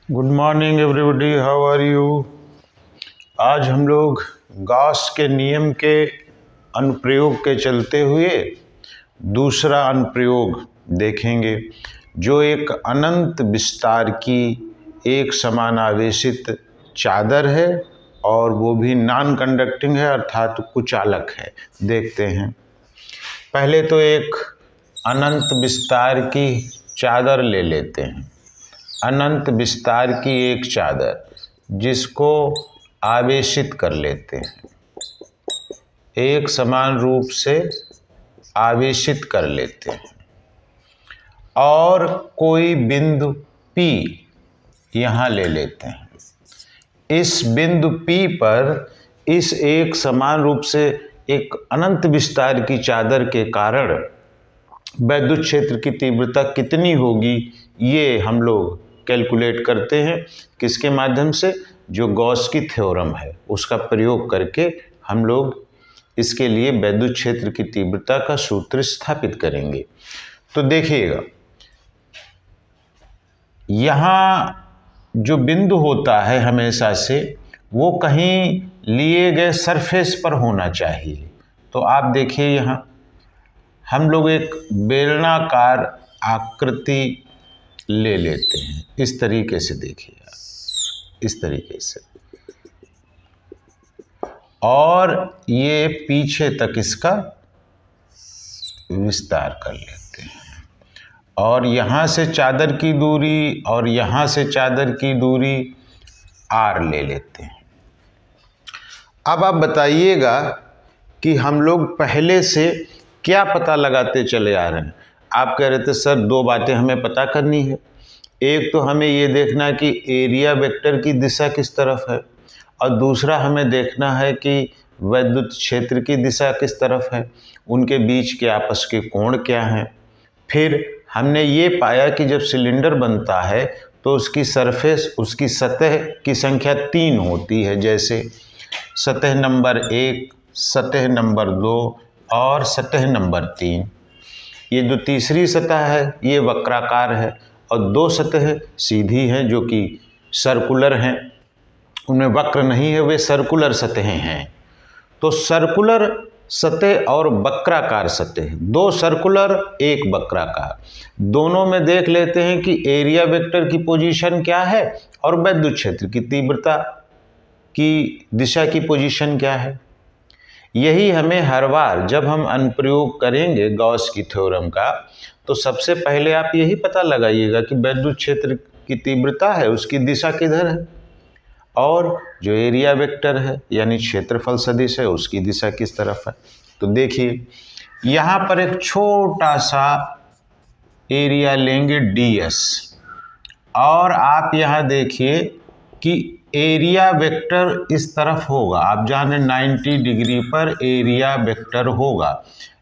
Good morning everybody, how are you. आज हम लोग गॉस के नियम के अनुप्रयोग के चलते हुए दूसरा अनुप्रयोग देखेंगे, जो एक अनंत विस्तार की एक समान आवेशित चादर है और वो भी नॉन कंडक्टिंग है, अर्थात कुचालक है। देखते हैं। पहले तो एक अनंत विस्तार की चादर ले लेते हैं। अनंत विस्तार की एक चादर जिसको आवेशित कर लेते हैं, एक समान रूप से आवेशित कर लेते हैं और कोई बिंदु P यहाँ ले लेते हैं। इस बिंदु P पर इस एक समान रूप से एक अनंत विस्तार की चादर के कारण वैद्युत क्षेत्र की तीव्रता कितनी होगी, ये हम लोग कैलकुलेट करते हैं। किसके माध्यम से? जो गॉस की थ्योरम है उसका प्रयोग करके हम लोग इसके लिए वैद्युत क्षेत्र की तीव्रता का सूत्र स्थापित करेंगे। तो देखिएगा, यहाँ जो बिंदु होता है हमेशा से वो कहीं लिए गए सरफेस पर होना चाहिए। तो आप देखिए, यहाँ हम लोग एक बेलनाकार आकृति ले लेते हैं। इस तरीके से देखिए, इस तरीके से, और ये पीछे तक इसका विस्तार कर लेते हैं और यहाँ से चादर की दूरी और यहाँ से चादर की दूरी R ले लेते हैं। अब आप बताइएगा कि हम लोग पहले से क्या पता लगाते चले आ रहे हैं। आप कह रहे थे सर दो बातें हमें पता करनी है। एक तो हमें ये देखना है कि एरिया वेक्टर की दिशा किस तरफ है, और दूसरा हमें देखना है कि वैद्युत क्षेत्र की दिशा किस तरफ है, उनके बीच के आपस के कोण क्या हैं। फिर हमने ये पाया कि जब सिलेंडर बनता है तो उसकी सरफेस, उसकी सतह की संख्या 3 होती है, जैसे सतह नंबर 1, सतह नंबर 2 और सतह नंबर 3। ये जो तीसरी सतह है ये वक्राकार है और 2 सतह सीधी हैं जो कि सर्कुलर हैं, उनमें वक्र नहीं है, वे सर्कुलर सतहें हैं। तो सर्कुलर सतह और वक्राकार सतह, 2 सर्कुलर 1 वक्राकार, दोनों में देख लेते हैं कि एरिया वेक्टर की पोजीशन क्या है और वैद्युत क्षेत्र की तीव्रता की दिशा की पोजीशन क्या है। यही हमें हर बार जब हम अनुप्रयोग करेंगे गॉस की थ्योरम का, तो सबसे पहले आप यही पता लगाइएगा कि वैद्युत क्षेत्र की तीव्रता है उसकी दिशा किधर है, और जो एरिया वेक्टर है यानी क्षेत्रफल सदिश है उसकी दिशा किस तरफ है। तो देखिए, यहाँ पर एक छोटा सा एरिया लेंगे ds, और आप यहाँ देखिए कि एरिया वेक्टर इस तरफ होगा। आप जाने 90 डिग्री पर एरिया वेक्टर होगा,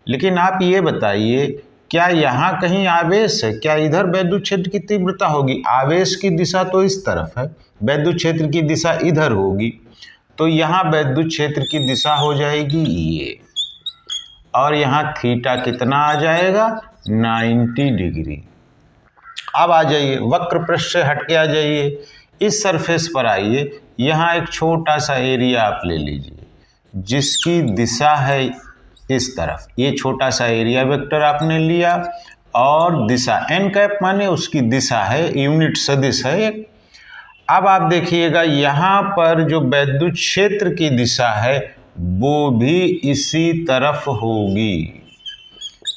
लेकिन आप ये बताइए क्या यहाँ कहीं आवेश है? क्या इधर वैद्युत क्षेत्र की तीव्रता होगी? आवेश की दिशा तो इस तरफ है, वैद्युत क्षेत्र की दिशा इधर होगी, तो यहाँ वैद्युत क्षेत्र की दिशा हो जाएगी ये, और यहाँ थीटा कितना आ जाएगा? 90 डिग्री। अब आ जाइए, वक्र पृष्ठ से हट के आ जाइए, इस सरफेस पर आइए। यहाँ एक छोटा सा एरिया आप ले लीजिए जिसकी दिशा है इस तरफ। ये छोटा सा एरिया वेक्टर आपने लिया और दिशा n कैप माने उसकी दिशा है, यूनिट सदिश है एक। अब आप देखिएगा यहाँ पर जो वैद्युत क्षेत्र की दिशा है वो भी इसी तरफ होगी,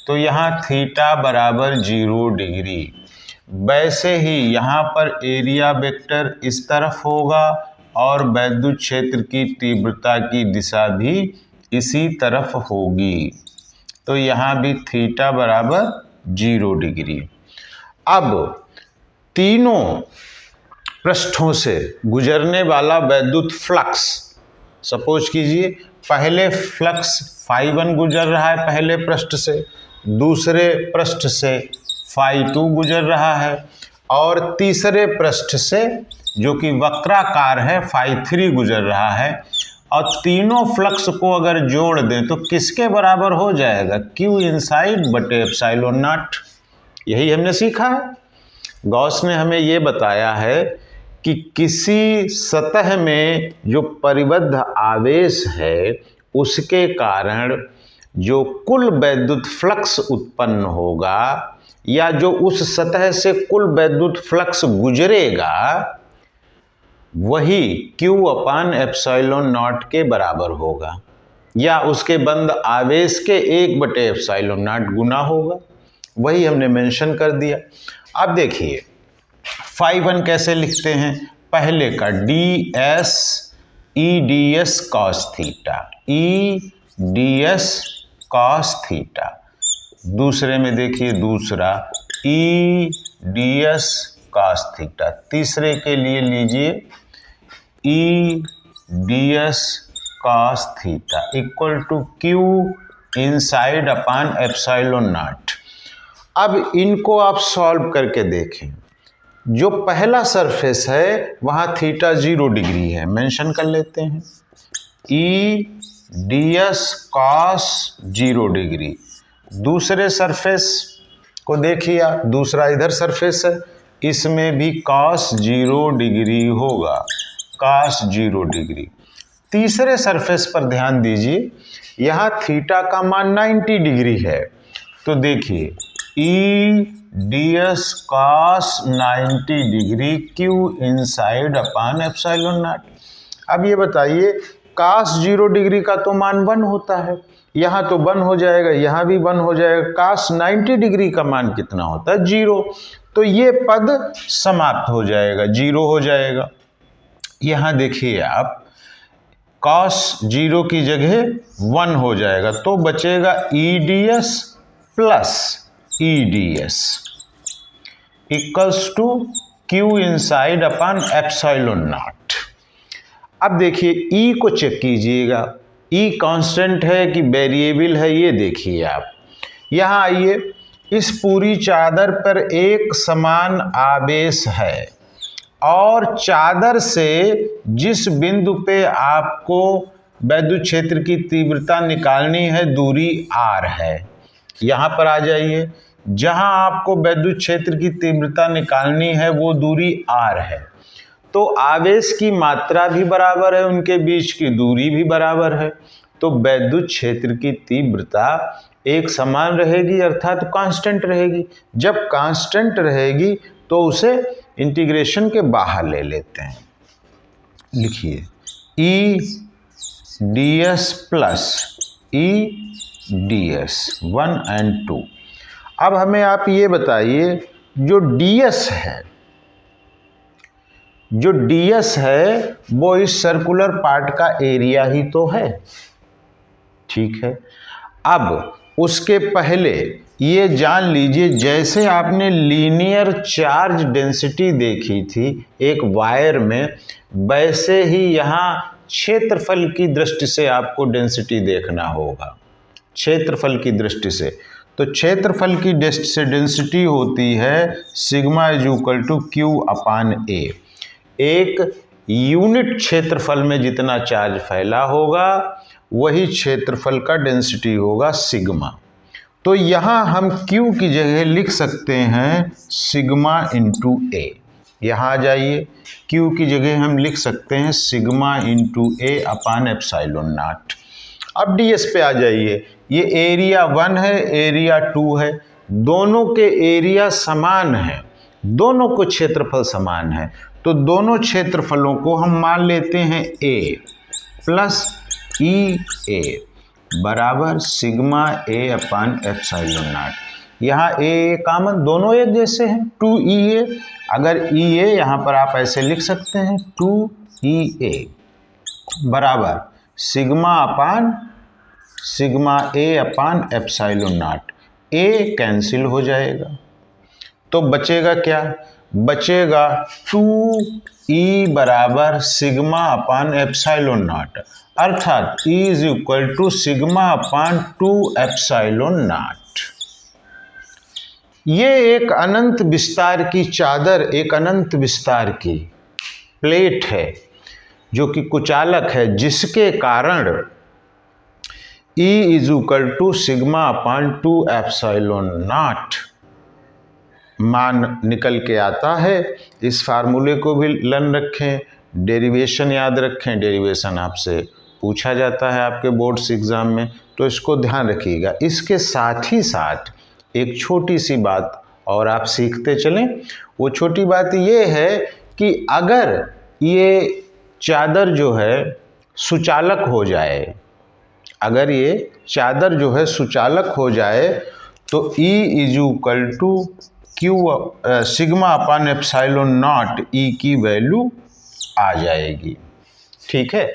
तो यहाँ थीटा बराबर 0 डिग्री। वैसे ही यहाँ पर एरिया वेक्टर इस तरफ होगा और वैद्युत क्षेत्र की तीव्रता की दिशा भी इसी तरफ होगी, तो यहाँ भी थीटा बराबर 0 डिग्री। अब तीनों पृष्ठों से गुजरने वाला वैद्युत फ्लक्स, सपोज कीजिए पहले फ्लक्स φ1 गुजर रहा है पहले पृष्ठ से, दूसरे पृष्ठ से φ2 गुजर रहा है, और तीसरे पृष्ठ से जो कि वक्राकार है φ3 गुजर रहा है। और तीनों फ्लक्स को अगर जोड़ दें तो किसके बराबर हो जाएगा? Q इनसाइड बटे एप्सिलॉन नॉट। यही हमने सीखा है। गॉस ने हमें ये बताया है कि किसी सतह में जो परिबद्ध आवेश है उसके कारण जो कुल वैद्युत फ्लक्स उत्पन्न होगा या जो उस सतह से कुल वैद्युत फ्लक्स गुजरेगा वही Q/ε0 के बराबर होगा या उसके बंद आवेश के 1/ε0 गुना होगा। वही हमने मेंशन कर दिया। अब देखिए φ1 कैसे लिखते हैं। पहले का ds EDS cos theta, EDS cos theta. दूसरे में देखिए दूसरा EDS cos थीटा। तीसरे के लिए लीजिए EDS cos theta equal to Q inside upon ε0। अब इनको आप सॉल्व करके देखें। जो पहला सरफेस है वहाँ थीटा 0 डिग्री है, मेंशन कर लेते हैं EDS cos 0 डिग्री। दूसरे सरफेस को देखिए आप, दूसरा इधर सरफेस है, इसमें भी cos 0 डिग्री होगा, cos 0 डिग्री। तीसरे सरफेस पर ध्यान दीजिए, यहाँ थीटा का मान 90 डिग्री है, तो देखिए EDS cos 90 degree Q inside upon ε0। अब ये बताइए cos 0 डिग्री का तो मान 1 होता है, यहाँ तो 1 हो जाएगा, यहाँ भी 1 हो जाएगा। cos 90 डिग्री का मान कितना होता है? 0। तो ये पद समाप्त हो जाएगा, 0 हो जाएगा। यहाँ देखिए आप cos 0 की जगह 1 हो जाएगा, तो बचेगा EDS plus EDS equals to Q inside upon ε0। अब देखिए E को चेक कीजिएगा, E कांस्टेंट है कि वेरिएबल है, ये देखिए आप। यहाँ आइए, इस पूरी चादर पर एक समान आवेश है और चादर से जिस बिंदु पे आपको वैद्युत क्षेत्र की तीव्रता निकालनी है दूरी r है। यहाँ पर आ जाइए, जहाँ आपको वैद्युत क्षेत्र की तीव्रता निकालनी है वो दूरी r है, तो आवेश की मात्रा भी बराबर है, उनके बीच की दूरी भी बराबर है, तो वैद्युत क्षेत्र की तीव्रता एक समान रहेगी, अर्थात कांस्टेंट रहेगी। जब कांस्टेंट रहेगी तो उसे इंटीग्रेशन के बाहर ले लेते हैं। लिखिए EDS प्लस EDS 1 और 2। अब हमें आप ये बताइए, जो DS है, जो DS है वो इस सर्कुलर पार्ट का एरिया ही तो है, ठीक है। अब उसके पहले ये जान लीजिए, जैसे आपने लीनियर चार्ज डेंसिटी देखी थी एक वायर में, वैसे ही यहाँ क्षेत्रफल की दृष्टि से आपको डेंसिटी देखना होगा। क्षेत्रफल की दृष्टि से, तो क्षेत्रफल की दृष्टि से डेंसिटी होती है sigma is equal to Q upon A। एक यूनिट क्षेत्रफल में जितना चार्ज फैला होगा वही क्षेत्रफल का डेंसिटी होगा सिग्मा। तो यहाँ हम Q की जगह लिख सकते हैं सिग्मा इंटू A। यहाँ आ जाइए, Q की जगह हम लिख सकते हैं सिग्मा इंटू A अपान ε0। अब DS पे आ जाइए, ये एरिया 1 है, एरिया 2 है, दोनों के एरिया समान हैं, दोनों को क्षेत्रफल समान है, तो दोनों क्षेत्रफलों को हम मान लेते हैं A प्लस EA बराबर सिग्मा A अपान ε0। यहाँ A कामन, दोनों एक जैसे हैं, 2EA। अगर EA यहाँ पर आप ऐसे लिख सकते हैं 2EA बराबर sigma A upon ε0। A cancel हो जाएगा, तो बचेगा क्या? बचेगा 2E बराबर सिग्मा अपान ε0, अर्थात E is equal to sigma upon 2ε0। ये एक अनंत विस्तार की चादर, एक अनंत विस्तार की प्लेट है जो कि कुचालक है, जिसके कारण E is equal to sigma upon 2ε0 मान निकल के आता है। इस फार्मूले को भी लर्न रखें, डेरिवेशन याद रखें, डेरिवेशन आपसे पूछा जाता है आपके बोर्ड्स एग्ज़ाम में, तो इसको ध्यान रखिएगा। इसके साथ ही साथ एक छोटी सी बात और आप सीखते चलें। वो छोटी बात ये है कि अगर ये चादर जो है सुचालक हो जाए, अगर ये चादर जो है सुचालक हो जाए तो E is to Q sigma upon epsilon naught E की वैल्यू आ जाएगी। ठीक है।